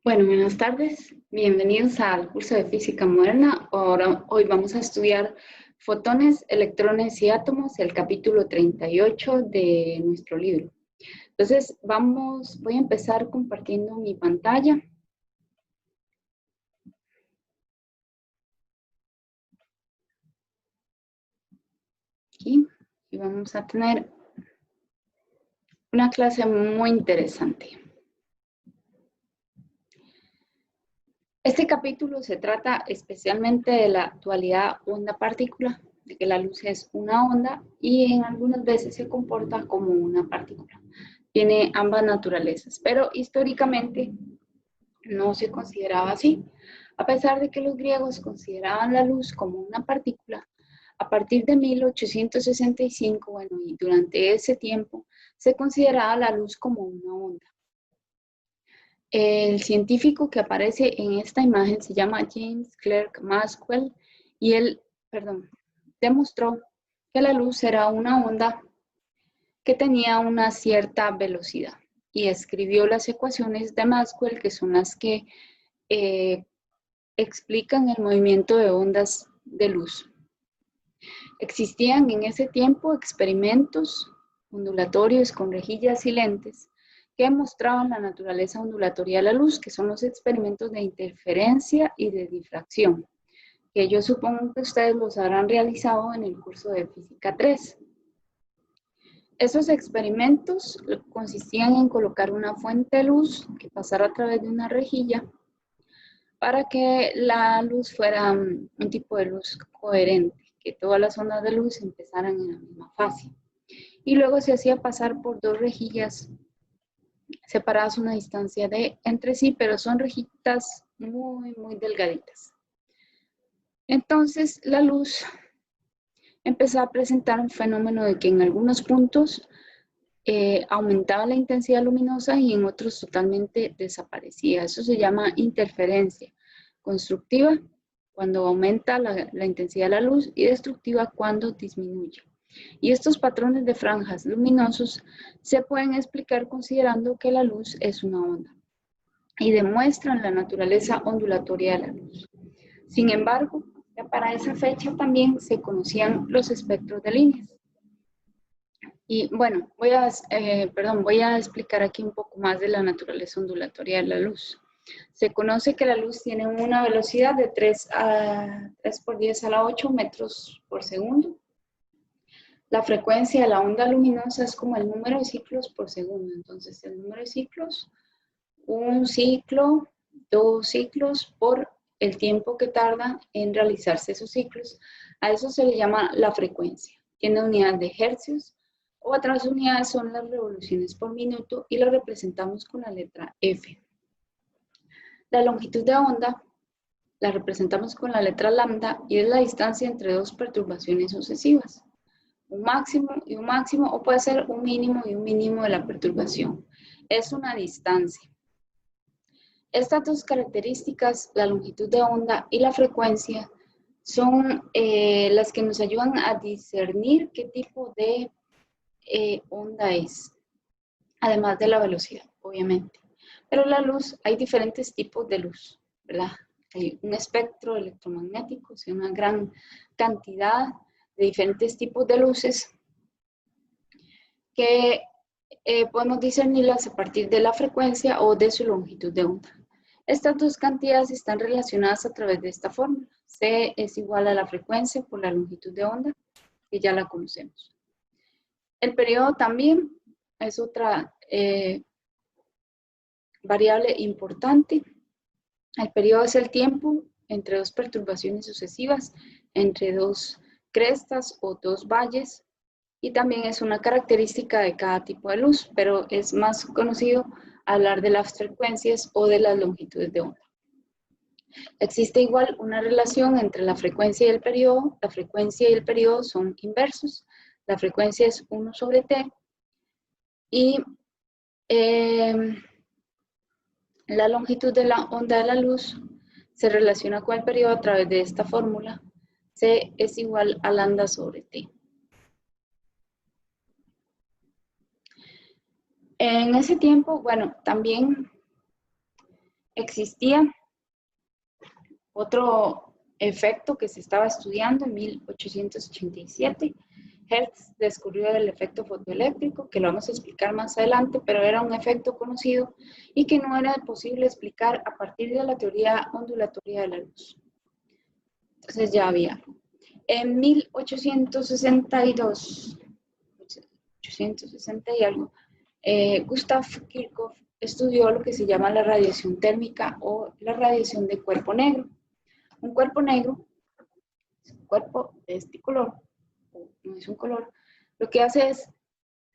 Bueno, buenas tardes. Bienvenidos al curso de Física Moderna. Hoy vamos a estudiar fotones, electrones y átomos, el capítulo 38 de nuestro libro. Entonces, voy a empezar compartiendo mi pantalla. Aquí, y vamos a tener una clase muy interesante. Este capítulo se trata especialmente de la dualidad onda-partícula, de que la luz es una onda y en algunas veces se comporta como una partícula. Tiene ambas naturalezas, pero históricamente no se consideraba así. A pesar de que los griegos consideraban la luz como una partícula, a partir de 1865, bueno, y durante ese tiempo, se consideraba la luz como una onda. El científico que aparece en esta imagen se llama James Clerk Maxwell y él, demostró que la luz era una onda que tenía una cierta velocidad y escribió las ecuaciones de Maxwell, que son las que explican el movimiento de ondas de luz. Existían en ese tiempo experimentos ondulatorios con rejillas y lentes que mostraban la naturaleza ondulatoria de la luz, que son los experimentos de interferencia y de difracción, que yo supongo que ustedes los habrán realizado en el curso de Física 3. Esos experimentos consistían en colocar una fuente de luz que pasara a través de una rejilla para que la luz fuera un tipo de luz coherente, que todas las ondas de luz empezaran en la misma fase. Y luego se hacía pasar por dos rejillas separadas una distancia de entre sí, pero son rejitas muy, muy delgaditas. Entonces la luz empezó a presentar un fenómeno de que en algunos puntos aumentaba la intensidad luminosa y en otros totalmente desaparecía. Eso se llama interferencia constructiva cuando aumenta la intensidad de la luz y destructiva cuando disminuye. Y estos patrones de franjas luminosos se pueden explicar considerando que la luz es una onda y demuestran la naturaleza ondulatoria de la luz. Sin embargo, ya para esa fecha también se conocían los espectros de líneas. Y bueno, voy a explicar aquí un poco más de la naturaleza ondulatoria de la luz. Se conoce que la luz tiene una velocidad de 3 por 10 a la 8 metros por segundo. La frecuencia de la onda luminosa es como el número de ciclos por segundo. Entonces, el número de ciclos, un ciclo, 2 ciclos por el tiempo que tarda en realizarse esos ciclos. A eso se le llama la frecuencia. Tiene unidad de hercios. Otras unidades son las revoluciones por minuto y lo representamos con la letra F. La longitud de onda la representamos con la letra lambda y es la distancia entre dos perturbaciones sucesivas. Un máximo, o puede ser un mínimo y un mínimo de la perturbación. Es una distancia. Estas dos características, la longitud de onda y la frecuencia, son las que nos ayudan a discernir qué tipo de onda es, además de la velocidad, obviamente. Pero la luz, hay diferentes tipos de luz, ¿verdad? Hay un espectro electromagnético, o sea, una gran cantidad de diferentes tipos de luces que podemos discernirlas a partir de la frecuencia o de su longitud de onda. Estas dos cantidades están relacionadas a través de esta fórmula. C es igual a la frecuencia por la longitud de onda, que ya la conocemos. El periodo también es otra variable importante. El periodo es el tiempo entre dos perturbaciones sucesivas, entre dos crestas o dos valles, y también es una característica de cada tipo de luz, pero es más conocido hablar de las frecuencias o de las longitudes de onda. Existe igual una relación entre la frecuencia y el periodo. La frecuencia y el periodo son inversos. La frecuencia es 1 sobre t y la longitud de la onda de la luz se relaciona con el periodo a través de esta fórmula. C es igual a lambda sobre t. En ese tiempo, bueno, también Existía otro efecto que se estaba estudiando en 1887. Hertz descubrió el efecto fotoeléctrico, que lo vamos a explicar más adelante, pero era un efecto conocido y que no era posible explicar a partir de la teoría ondulatoria de la luz. Entonces ya había. En 1862, 860 y algo, Gustav Kirchhoff estudió lo que se llama la radiación térmica o la radiación de cuerpo negro. Un cuerpo negro es un cuerpo de este color, no es un color, lo que hace es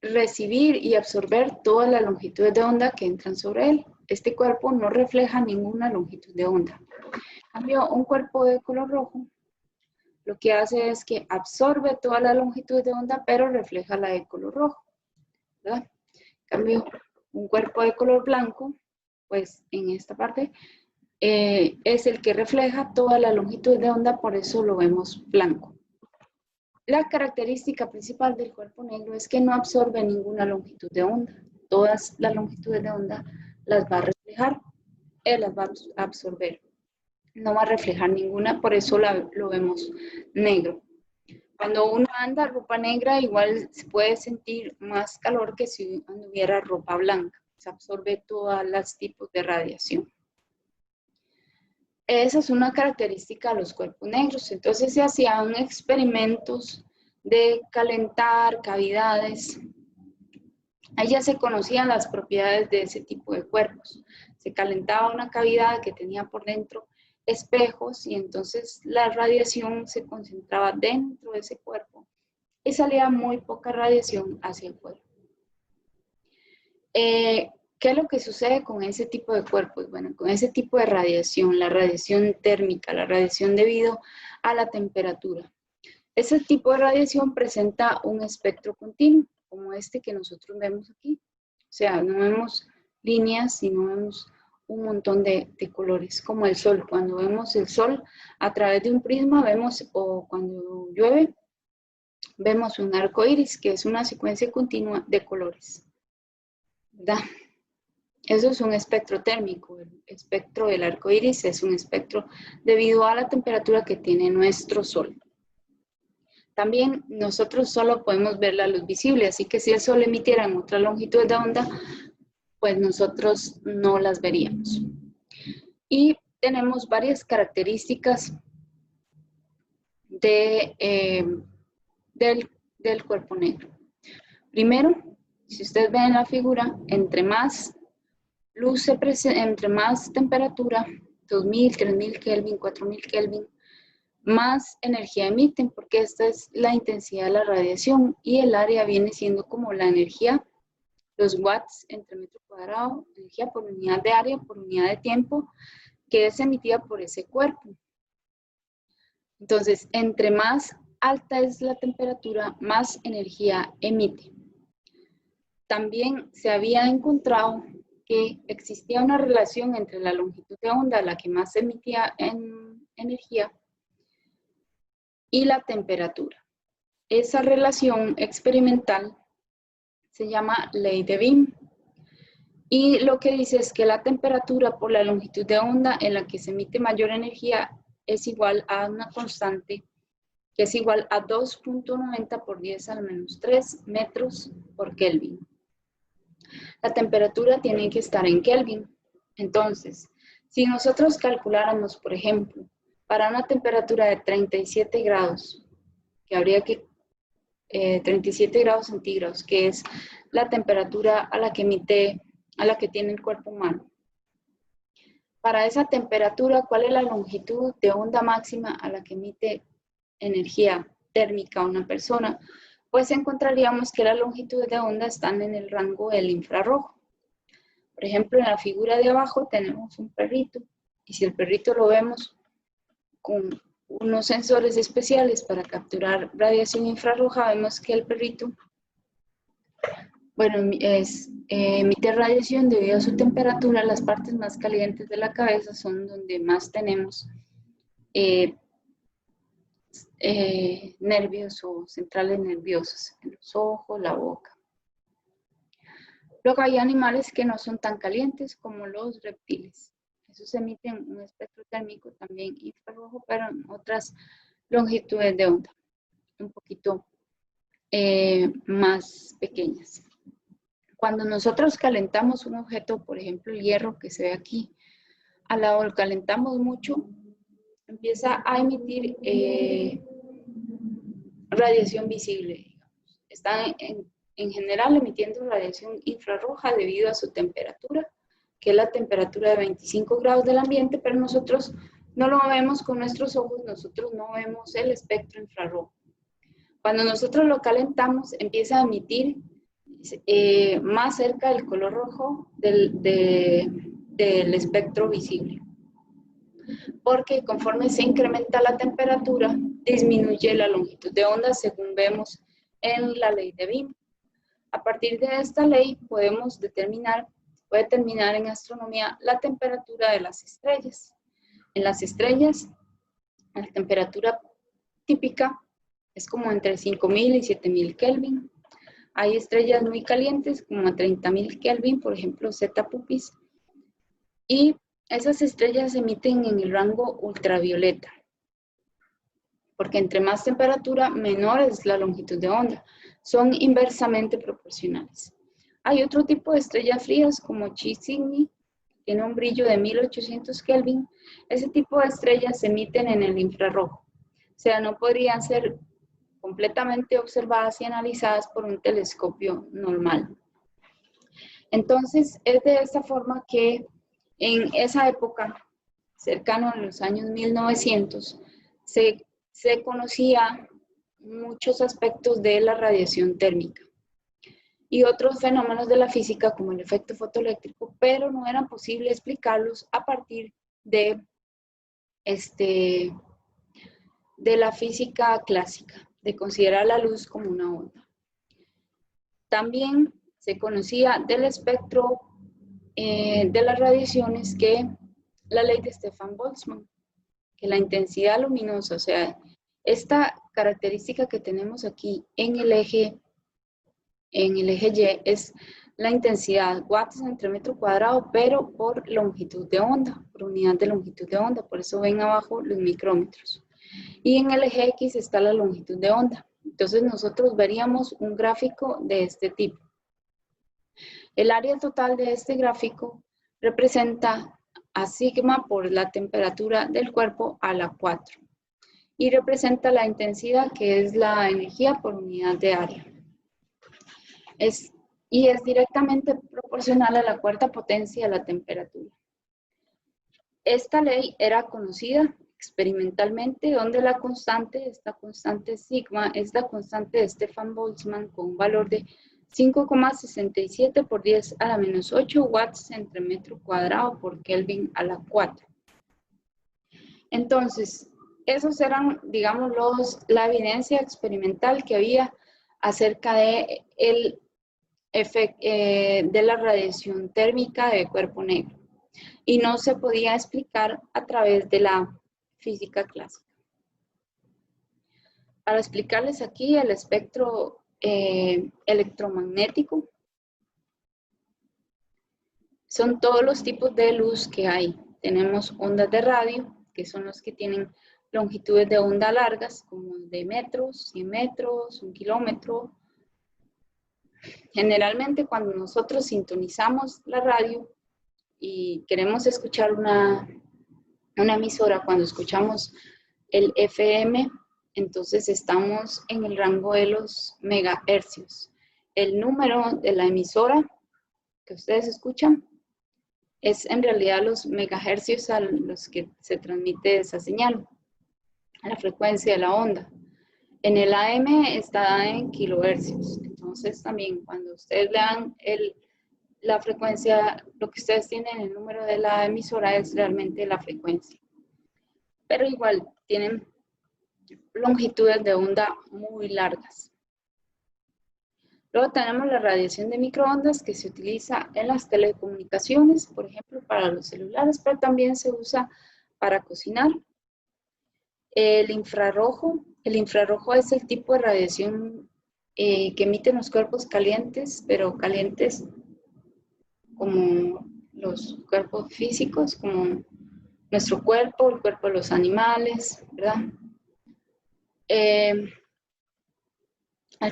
recibir y absorber todas las longitudes de onda que entran sobre él. Este cuerpo no refleja ninguna longitud de onda. En cambio, un cuerpo de color rojo lo que hace es que absorbe toda la longitud de onda, pero refleja la de color rojo, ¿verdad? En cambio, un cuerpo de color blanco, pues en esta parte, es el que refleja toda la longitud de onda, por eso lo vemos blanco. La característica principal del cuerpo negro es que no absorbe ninguna longitud de onda. Todas las longitudes de onda las va a reflejar, las va a absorber. No va a reflejar ninguna, por eso lo vemos negro. Cuando uno anda ropa negra, igual se puede sentir más calor que si anduviera ropa blanca. Se absorbe todos los tipos de radiación. Esa es una característica de los cuerpos negros. Entonces se hacían experimentos de calentar cavidades. Ahí ya se conocían las propiedades de ese tipo de cuerpos. Se calentaba una cavidad que tenía por dentro espejos y entonces la radiación se concentraba dentro de ese cuerpo y salía muy poca radiación hacia el cuerpo. ¿Qué es lo que sucede con ese tipo de cuerpos? Bueno, con ese tipo de radiación, la radiación térmica, la radiación debido a la temperatura. Ese tipo de radiación presenta un espectro continuo, como este que nosotros vemos aquí. O sea, no vemos líneas, sino vemos un montón de colores, como el sol. Cuando vemos el sol a través de un prisma, vemos, o cuando llueve, vemos un arco iris, que es una secuencia continua de colores, ¿verdad? Eso es un espectro térmico. El espectro del arco iris es un espectro debido a la temperatura que tiene nuestro sol. También nosotros solo podemos ver la luz visible, así que si el sol emitiera en otra longitud de onda, pues nosotros no las veríamos. Y tenemos varias características del cuerpo negro. Primero, si ustedes ven en la figura, entre más luz se presenta, entre más temperatura, 2000, 3000 Kelvin, 4000 Kelvin, más energía emiten, porque esta es la intensidad de la radiación y el área viene siendo como la energía, los watts entre metro cuadrado, energía por unidad de área, por unidad de tiempo, que es emitida por ese cuerpo. Entonces, entre más alta es la temperatura, más energía emite. También se había encontrado que existía una relación entre la longitud de onda, la que más emitía en energía, y la temperatura. Esa relación experimental se llama ley de Beam. Y lo que dice es que la temperatura por la longitud de onda en la que se emite mayor energía es igual a una constante que es igual a 2.90 por 10 a la menos 3 metros por Kelvin. La temperatura tiene que estar en Kelvin. Entonces, si nosotros calculáramos, por ejemplo, para una temperatura de 37 grados, que habría que 37 grados centígrados, que es la temperatura a la que tiene el cuerpo humano. Para esa temperatura, ¿cuál es la longitud de onda máxima a la que emite energía térmica una persona? Pues encontraríamos que las longitudes de onda están en el rango del infrarrojo. Por ejemplo, en la figura de abajo tenemos un perrito, y si el perrito lo vemos con unos sensores especiales para capturar radiación infrarroja, vemos que el perrito, bueno, emite radiación debido a su temperatura. Las partes más calientes de la cabeza son donde más tenemos nervios o centrales nerviosas, en los ojos, la boca. Luego hay animales que no son tan calientes como los reptiles. Eso se emite en un espectro térmico también infrarrojo, pero en otras longitudes de onda, un poquito más pequeñas. Cuando nosotros calentamos un objeto, por ejemplo el hierro que se ve aquí, al lado lo calentamos mucho, empieza a emitir radiación visible, digamos. Está en general emitiendo radiación infrarroja debido a su temperatura, que es la temperatura de 25 grados del ambiente, pero nosotros no lo vemos con nuestros ojos, nosotros no vemos el espectro infrarrojo. Cuando nosotros lo calentamos, empieza a emitir más cerca del color rojo del espectro visible. Porque conforme se incrementa la temperatura, disminuye la longitud de onda según vemos en la ley de Beam. A partir de esta ley podemos determinar en astronomía la temperatura de las estrellas. En las estrellas, la temperatura típica es como entre 5000 y 7000 Kelvin. Hay estrellas muy calientes, como a 30.000 Kelvin, por ejemplo, Zeta Puppis. Y esas estrellas se emiten en el rango ultravioleta, porque entre más temperatura, menor es la longitud de onda. Son inversamente proporcionales. Hay otro tipo de estrellas frías, como Chi Cygni, tiene un brillo de 1800 Kelvin. Ese tipo de estrellas se emiten en el infrarrojo. O sea, no podrían ser completamente observadas y analizadas por un telescopio normal. Entonces, es de esta forma que en esa época, cercano a los años 1900, se conocía muchos aspectos de la radiación térmica y otros fenómenos de la física como el efecto fotoeléctrico, pero no era posible explicarlos a partir de la física clásica, de considerar la luz como una onda. También se conocía del espectro de las radiaciones que la ley de Stefan Boltzmann, que la intensidad luminosa, o sea, esta característica que tenemos aquí en el eje Y es la intensidad, watts entre metro cuadrado, pero por longitud de onda, por unidad de longitud de onda, por eso ven abajo los micrómetros. Y en el eje X está la longitud de onda. Entonces nosotros veríamos un gráfico de este tipo. El área total de este gráfico representa a sigma por la temperatura del cuerpo a la 4 y representa la intensidad, que es la energía por unidad de área. Y es directamente proporcional a la cuarta potencia de la temperatura. Esta ley era conocida experimentalmente, donde esta constante sigma, es la constante de Stefan Boltzmann con un valor de 5,67 por 10 a la menos 8 watts entre metro cuadrado por Kelvin a la 4. Entonces, esos eran, digamos, la evidencia experimental que había acerca de la radiación térmica de cuerpo negro. Y no se podía explicar a través de la física clásica. Para explicarles aquí el espectro electromagnético, son todos los tipos de luz que hay. Tenemos ondas de radio, que son los que tienen longitudes de onda largas, como de metros, 100 metros, 1 kilómetro. Generalmente cuando nosotros sintonizamos la radio y queremos escuchar una emisora, cuando escuchamos el FM, entonces estamos en el rango de los megahercios. El número de la emisora que ustedes escuchan es en realidad los megahercios a los que se transmite esa señal, a la frecuencia de la onda. En el AM está en kilohercios. Entonces también cuando ustedes lean la frecuencia, lo que ustedes tienen, el número de la emisora es realmente la frecuencia. Pero igual tienen longitudes de onda muy largas. Luego tenemos la radiación de microondas, que se utiliza en las telecomunicaciones, por ejemplo, para los celulares, pero también se usa para cocinar. El infrarrojo es el tipo de radiación que emiten los cuerpos calientes, pero calientes como los cuerpos físicos, como nuestro cuerpo, el cuerpo de los animales, ¿verdad? El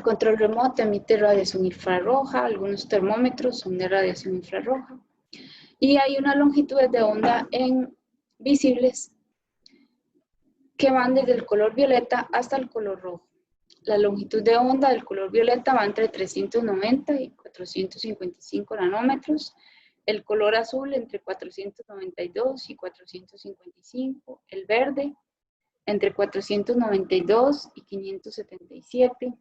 control remoto emite radiación infrarroja, algunos termómetros son de radiación infrarroja, y hay una longitud de onda en visibles que van desde el color violeta hasta el color rojo. La longitud de onda del color violeta va entre 390 y 455 nanómetros, el color azul entre 492 y 455, el verde entre 492 y 577,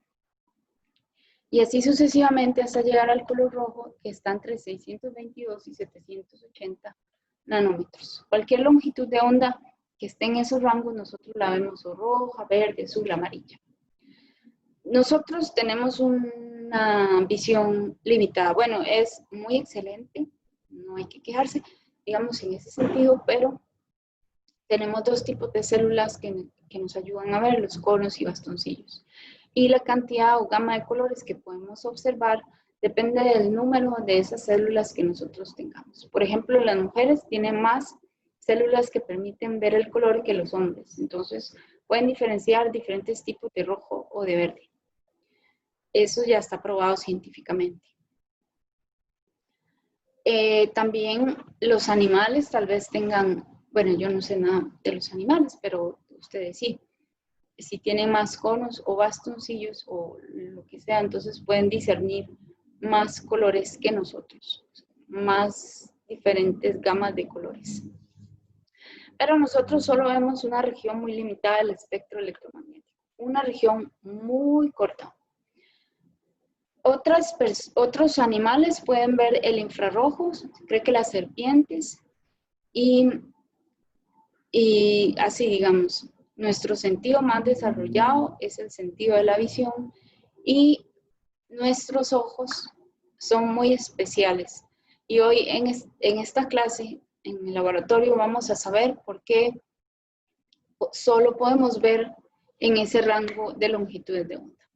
y así sucesivamente hasta llegar al color rojo, que está entre 622 y 780 nanómetros. Cualquier longitud de onda que esté en esos rangos, nosotros la vemos o roja, verde, azul, amarilla. Nosotros tenemos una visión limitada. Bueno, es muy excelente, no hay que quejarse, digamos, en ese sentido, pero tenemos dos tipos de células que nos ayudan a ver, los conos y bastoncillos. Y la cantidad o gama de colores que podemos observar depende del número de esas células que nosotros tengamos. Por ejemplo, las mujeres tienen más células que permiten ver el color que los hombres. Entonces, pueden diferenciar diferentes tipos de rojo o de verde. Eso ya está probado científicamente. También los animales tal vez tengan, bueno, yo no sé nada de los animales, pero ustedes sí. Si tienen más conos o bastoncillos o lo que sea, entonces pueden discernir más colores que nosotros, más diferentes gamas de colores. Pero nosotros solo vemos una región muy limitada del espectro electromagnético, una región muy corta. Otros animales pueden ver el infrarrojo, se cree que las serpientes, y así digamos. Nuestro sentido más desarrollado es el sentido de la visión y nuestros ojos son muy especiales. Y hoy en esta clase, en el laboratorio, vamos a saber por qué solo podemos ver en ese rango de longitudes de onda.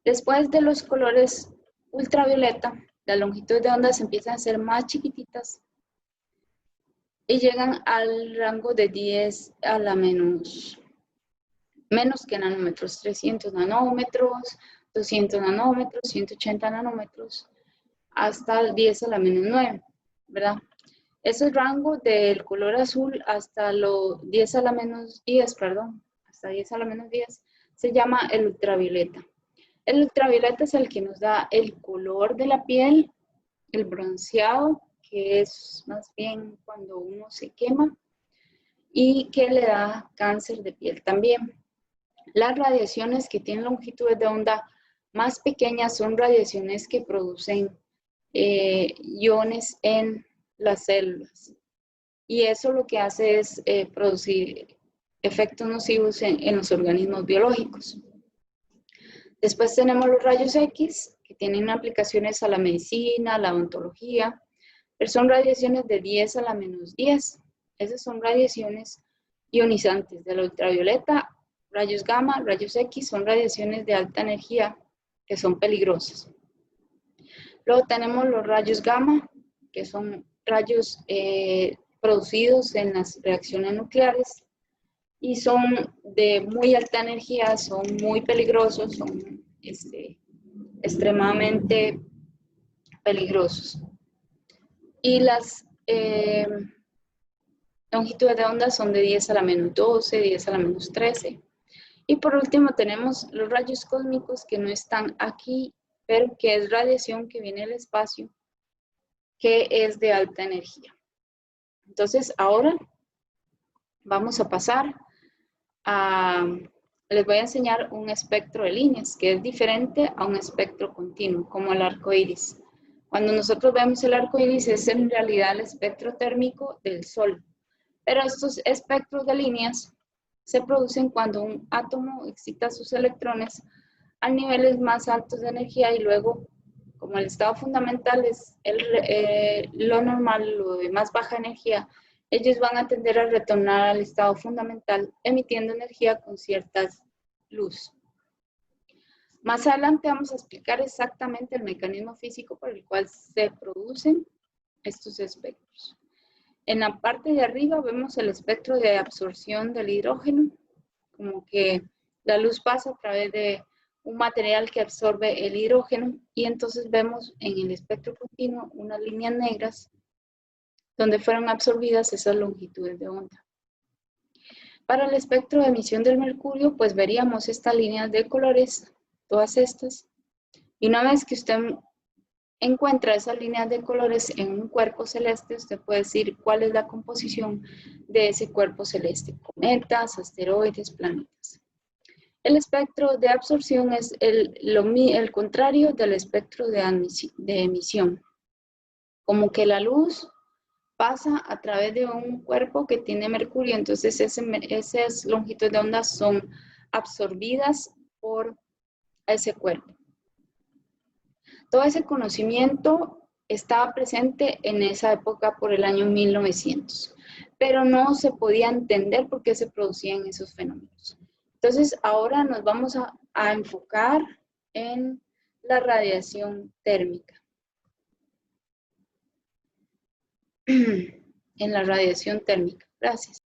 Después de los colores ultravioleta, las longitudes de onda se empiezan a ser más chiquititas y llegan al rango de 10 a la menos que nanómetros, 300 nanómetros, 200 nanómetros, 180 nanómetros, hasta el 10 a la menos 9, ¿verdad? Ese rango del color azul hasta los 10 a la menos 10, perdón, hasta 10 a la menos 10, se llama el ultravioleta. El ultravioleta es el que nos da el color de la piel, el bronceado, que es más bien cuando uno se quema, y que le da cáncer de piel también. Las radiaciones que tienen longitudes de onda más pequeñas son radiaciones que producen iones en las células. Y eso lo que hace es producir efectos nocivos en los organismos biológicos. Después tenemos los rayos X, que tienen aplicaciones a la medicina, a la odontología, pero son radiaciones de 10 a la menos 10. Esas son radiaciones ionizantes de la ultravioleta. Rayos gamma, rayos X son radiaciones de alta energía que son peligrosas. Luego tenemos los rayos gamma, que son rayos producidos en las reacciones nucleares y son de muy alta energía, son muy peligrosos, son extremadamente peligrosos. Y las longitudes de onda son de 10 a la menos 12, 10 a la menos 13. Y por último tenemos los rayos cósmicos que no están aquí, pero que es radiación que viene del espacio, que es de alta energía. Entonces ahora vamos a pasar les voy a enseñar un espectro de líneas que es diferente a un espectro continuo, como el arco iris. Cuando nosotros vemos el arco iris es en realidad el espectro térmico del Sol, pero estos espectros de líneas se producen cuando un átomo excita sus electrones a niveles más altos de energía y luego, como el estado fundamental es lo normal, lo de más baja energía, ellos van a tender a retornar al estado fundamental emitiendo energía con cierta luz. Más adelante vamos a explicar exactamente el mecanismo físico por el cual se producen estos espectros. En la parte de arriba vemos el espectro de absorción del hidrógeno, como que la luz pasa a través de un material que absorbe el hidrógeno y entonces vemos en el espectro continuo unas líneas negras donde fueron absorbidas esas longitudes de onda. Para el espectro de emisión del mercurio, pues veríamos estas líneas de colores, todas estas, y una vez que usted encuentra esas líneas de colores en un cuerpo celeste, usted puede decir cuál es la composición de ese cuerpo celeste, cometas, asteroides, planetas. El espectro de absorción es el contrario del espectro de emisión, como que la luz pasa a través de un cuerpo que tiene mercurio, entonces esas longitudes de onda son absorbidas por ese cuerpo. Todo ese conocimiento estaba presente en esa época por el año 1900, pero no se podía entender por qué se producían esos fenómenos. Entonces, ahora nos vamos a enfocar en la radiación térmica. En la radiación térmica. Gracias.